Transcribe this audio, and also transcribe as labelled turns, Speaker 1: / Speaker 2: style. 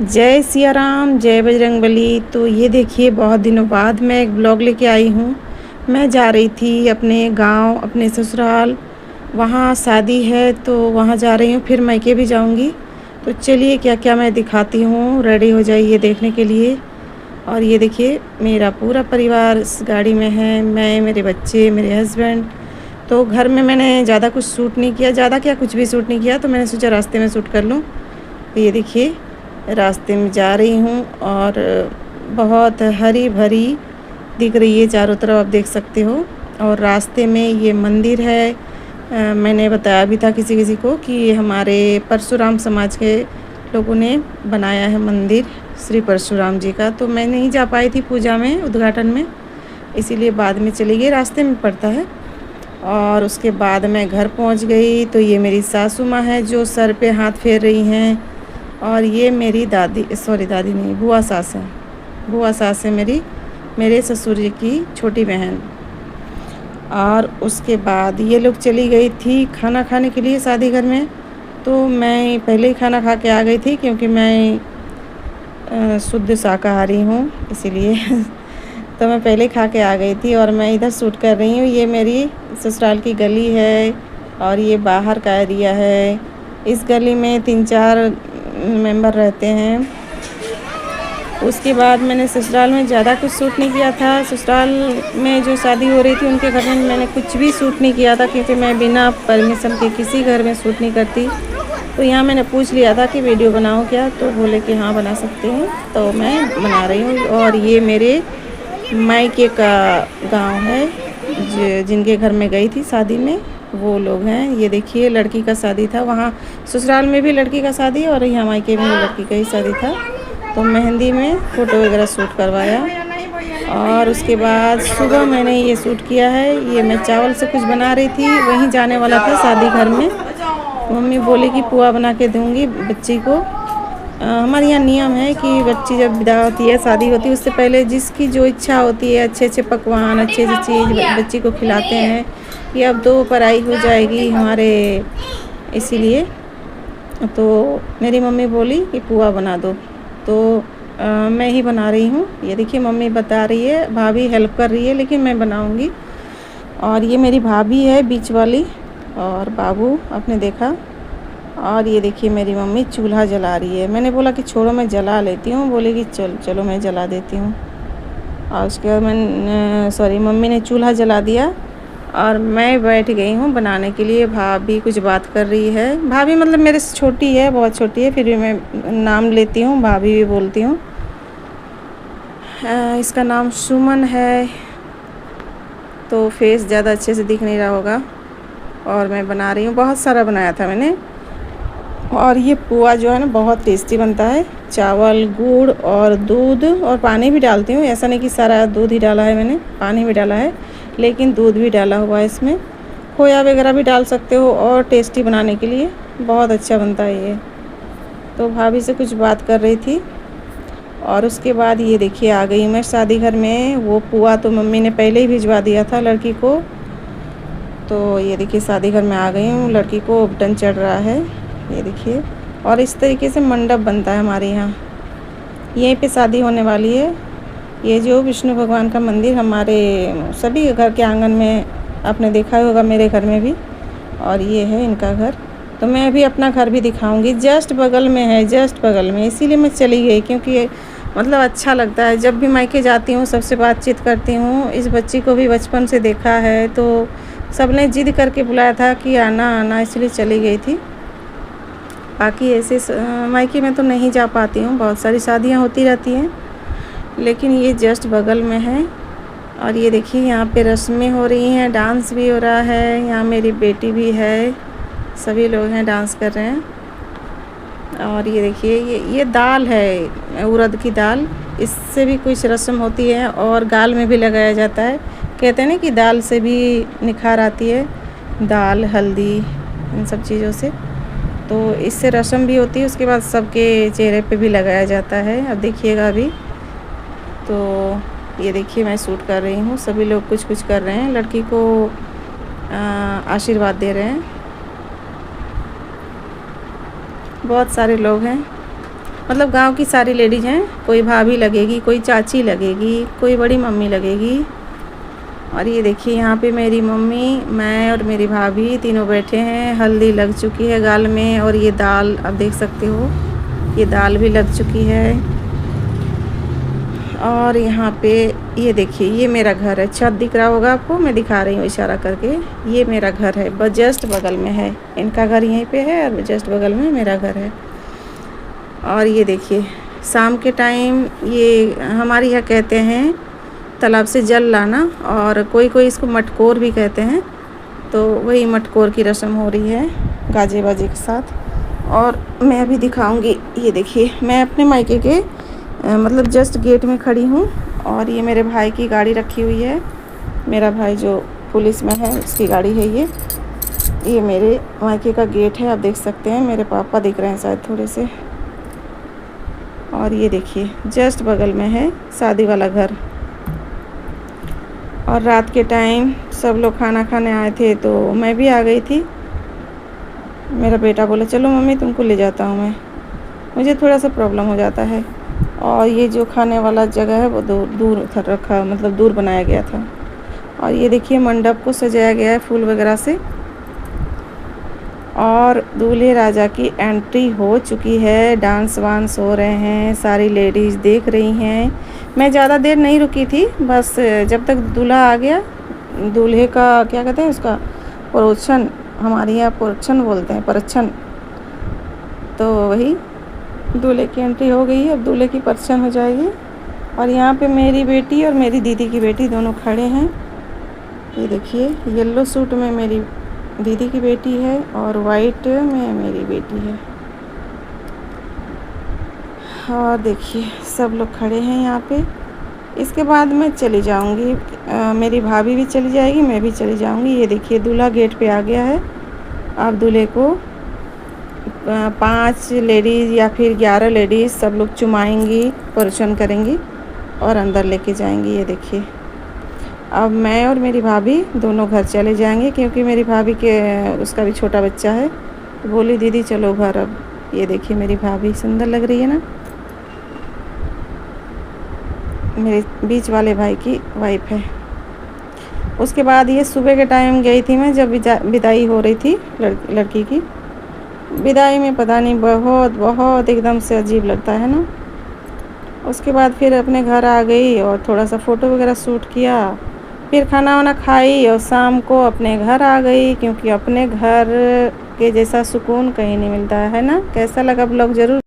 Speaker 1: जय सिया राम, जय बजरंगबली। तो ये देखिए बहुत दिनों बाद मैं एक ब्लॉग लेके आई हूँ। मैं जा रही थी अपने गांव, अपने ससुराल। वहाँ शादी है तो वहाँ जा रही हूँ, फिर मैके भी जाऊँगी। तो चलिए क्या क्या मैं दिखाती हूँ। रेडी हो जाइए देखने के लिए। और ये देखिए मेरा पूरा परिवार इस गाड़ी में है, मैं, मेरे बच्चे, मेरे हस्बैंड। तो घर में मैंने ज़्यादा कुछ शूट नहीं किया, ज़्यादा क्या कुछ भी शूट नहीं किया, तो मैंने सोचा रास्ते में शूट कर लूँ। तो ये देखिए रास्ते में जा रही हूँ और बहुत हरी भरी दिख रही है चारों तरफ, आप देख सकते हो। और रास्ते में ये मंदिर है। मैंने बताया भी था किसी किसी को कि ये हमारे परशुराम समाज के लोगों ने बनाया है मंदिर, श्री परशुराम जी का। तो मैं नहीं जा पाई थी पूजा में, उद्घाटन में, इसीलिए बाद में चली गई, रास्ते में पड़ता है। और उसके बाद मैं घर पहुंच गई। तो ये मेरी सासू माँ है जो सर पे हाथ फेर रही हैं। और ये मेरी दादी, सॉरी दादी नहीं, बुआ सास है। बुआ सास है मेरी, मेरे ससुर जी की छोटी बहन। और उसके बाद ये लोग चली गई थी खाना खाने के लिए शादी घर में। तो मैं पहले ही खाना खा के आ गई थी क्योंकि मैं शुद्ध शाकाहारी हूँ, इसीलिए तो मैं पहले खा के आ गई थी। और मैं इधर शूट कर रही हूँ। ये मेरी ससुराल की गली है और ये बाहर का एरिया है। इस गली में 3-4 मेंबर रहते हैं। उसके बाद मैंने ससुराल में ज़्यादा कुछ शूट नहीं किया था। ससुराल में जो शादी हो रही थी उनके घर में मैंने कुछ भी शूट नहीं किया था, क्योंकि मैं बिना परमिशन के किसी घर में शूट नहीं करती। तो यहाँ मैंने पूछ लिया था कि वीडियो बनाओ क्या, तो बोले कि हाँ बना सकते हैं, तो मैं बना रही हूँ। और ये मेरे मायके का गांव है, जिनके घर में गई थी शादी में वो लोग हैं। ये देखिए लड़की का शादी था, वहाँ ससुराल में भी लड़की का शादी और यहाँ मायके में भी लड़की का ही शादी था। तो मेहंदी में फ़ोटो वगैरह शूट करवाया। और उसके बाद सुबह मैंने ये शूट किया है। ये मैं चावल से कुछ बना रही थी, वहीं जाने वाला था शादी घर में। मम्मी बोली कि पुआ बना के दूँगी बच्ची को। हमारे यहाँ नियम है कि बच्ची जब विदा होती है, शादी होती है, उससे पहले जिसकी जो इच्छा होती है अच्छे अच्छे पकवान, अच्छी अच्छी चीज़ बच्ची को खिलाते हैं कि अब दो पराई हो जाएगी हमारे, इसीलिए। तो मेरी मम्मी बोली कि पुआ बना दो, तो मैं ही बना रही हूँ। ये देखिए मम्मी बता रही है, भाभी हेल्प कर रही है, लेकिन मैं बनाऊँगी। और ये मेरी भाभी है बीच वाली, और बाबू आपने देखा। और ये देखिए मेरी मम्मी चूल्हा जला रही है। मैंने बोला कि छोड़ो मैं जला लेती हूँ, बोले कि चलो मैं जला देती हूँ। और उसके बाद मम्मी ने चूल्हा जला दिया और मैं बैठ गई हूँ बनाने के लिए। भाभी कुछ बात कर रही है। भाभी मतलब मेरे से छोटी है, बहुत छोटी है, फिर भी मैं नाम लेती हूँ, भाभी भी बोलती हूँ। इसका नाम सुमन है, तो फेस ज़्यादा अच्छे से दिख नहीं रहा होगा। और मैं बना रही हूँ, बहुत सारा बनाया था मैंने। और ये पुआ जो है ना बहुत टेस्टी बनता है। चावल, गुड़ और दूध और पानी भी डालती हूँ, ऐसा नहीं कि सारा दूध ही डाला है मैंने, पानी भी डाला है, लेकिन दूध भी डाला हुआ है इसमें। खोया वगैरह भी डाल सकते हो और टेस्टी बनाने के लिए बहुत अच्छा बनता है ये। तो भाभी से कुछ बात कर रही थी। और उसके बाद ये देखिए आ गई मैं शादी घर में। वो पुआ तो मम्मी ने पहले ही भिजवा दिया था लड़की को। तो ये देखिए शादी घर में आ गई हूँ, लड़की को उपटन चढ़ रहा है, ये देखिए। और इस तरीके से मंडप बनता है हमारे यहाँ, यहीं पे शादी होने वाली है। ये जो विष्णु भगवान का मंदिर हमारे सभी घर के आंगन में आपने देखा होगा, मेरे घर में भी। और ये है इनका घर। तो मैं अभी अपना घर भी दिखाऊंगी, जस्ट बगल में है, जस्ट बगल में, इसीलिए मैं चली गई, क्योंकि मतलब अच्छा लगता है। जब भी मायके जाती हूँ सबसे बातचीत करती हूँ। इस बच्ची को भी बचपन से देखा है, तो सबने जिद करके बुलाया था कि आना आना, इसलिए चली गई थी। बाकी ऐसे मायके में तो नहीं जा पाती हूँ, बहुत सारी शादियाँ होती रहती हैं, लेकिन ये जस्ट बगल में है। और ये देखिए यहाँ पे रस्में हो रही हैं, डांस भी हो रहा है। यहाँ मेरी बेटी भी है, सभी लोग हैं, डांस कर रहे हैं। और ये देखिए ये दाल है, उड़द की दाल, इससे भी कुछ रस्म होती है और गाल में भी लगाया जाता है। कहते हैं ना कि दाल से भी निखार आती है, दाल, हल्दी, इन सब चीज़ों से। तो इससे रस्म भी होती है। उसके बाद सबके चेहरे पे भी लगाया जाता है। अब देखिएगा अभी। तो ये देखिए मैं शूट कर रही हूँ, सभी लोग कुछ कुछ कर रहे हैं, लड़की को आशीर्वाद दे रहे हैं। बहुत सारे लोग हैं। मतलब गांव की सारी लेडीज़ हैं, कोई भाभी लगेगी, कोई चाची लगेगी, कोई बड़ी मम्मी लगेगी। और ये देखिए यहाँ पे मेरी मम्मी, मैं और मेरी भाभी तीनों बैठे हैं। हल्दी लग चुकी है गाल में और ये दाल आप देख सकते हो, ये दाल भी लग चुकी है। और यहाँ पे ये देखिए, ये मेरा घर है। छत दिख रहा होगा आपको, मैं दिखा रही हूँ इशारा करके। ये मेरा घर है, बस जस्ट बगल में है। इनका घर यहीं पे है और जस्ट बगल में मेरा घर है। और ये देखिए शाम के टाइम ये हमारे यहाँ कहते हैं तालाब से जल लाना, और कोई कोई इसको मटकोर भी कहते हैं। तो वही मटकोर की रस्म हो रही है गाजे बाजे के साथ। और मैं अभी दिखाऊंगी, ये देखिए मैं अपने मायके के मतलब जस्ट गेट में खड़ी हूँ। और ये मेरे भाई की गाड़ी रखी हुई है। मेरा भाई जो पुलिस में है उसकी गाड़ी है ये मेरे मायके का गेट है। आप देख सकते हैं, मेरे पापा दिख रहे हैं शायद थोड़े से। और ये देखिए जस्ट बगल में है शादी वाला घर। और रात के टाइम सब लोग खाना खाने आए थे तो मैं भी आ गई थी। मेरा बेटा बोला चलो मम्मी तुमको ले जाता हूँ मैं, मुझे थोड़ा सा प्रॉब्लम हो जाता है। और ये जो खाने वाला जगह है वो दूर था रखा, मतलब दूर बनाया गया था। और ये देखिए मंडप को सजाया गया है फूल वगैरह से। और दूल्हे राजा की एंट्री हो चुकी है, डांस वांस हो रहे हैं, सारी लेडीज़ देख रही हैं। मैं ज़्यादा देर नहीं रुकी थी, बस जब तक दूल्हा आ गया, दूल्हे का क्या कहते हैं उसका, परोक्षण, हमारे यहाँ परोक्षण बोलते हैं, परछन। तो वही दूल्हे की एंट्री हो गई है, अब दूल्हे की परछन हो जाएगी। और यहाँ पे मेरी बेटी और मेरी दीदी की बेटी दोनों खड़े हैं। ये देखिए येलो सूट में मेरी दीदी की बेटी है और वाइट में मेरी बेटी है। और देखिए सब लोग खड़े हैं यहाँ पे। इसके बाद मैं चली जाऊँगी, मेरी भाभी भी चली जाएगी, मैं भी चली जाऊँगी। ये देखिए दूल्हा गेट पे आ गया है। अब दूल्हे को 5 लेडीज़ या फिर 11 लेडीज़ सब लोग चुमाएंगी, परिचन करेंगी और अंदर लेके जाएंगी। ये देखिए अब मैं और मेरी भाभी दोनों घर चले जाएंगे, क्योंकि मेरी भाभी के उसका भी छोटा बच्चा है। तो बोली दीदी चलो घर। अब ये देखिए मेरी भाभी सुंदर लग रही है ना, मेरे बीच वाले भाई की वाइफ है। उसके बाद ये सुबह के टाइम गई थी मैं, जब विदाई हो रही थी लड़की की। विदाई में पता नहीं बहुत बहुत एकदम से अजीब लगता है ना। उसके बाद फिर अपने घर आ गई और थोड़ा सा फ़ोटो वगैरह शूट किया, फिर खाना वाना खाई और शाम को अपने घर आ गई, क्योंकि अपने घर के जैसा सुकून कहीं नहीं मिलता है ना। कैसा लगा ब्लॉग ज़रूर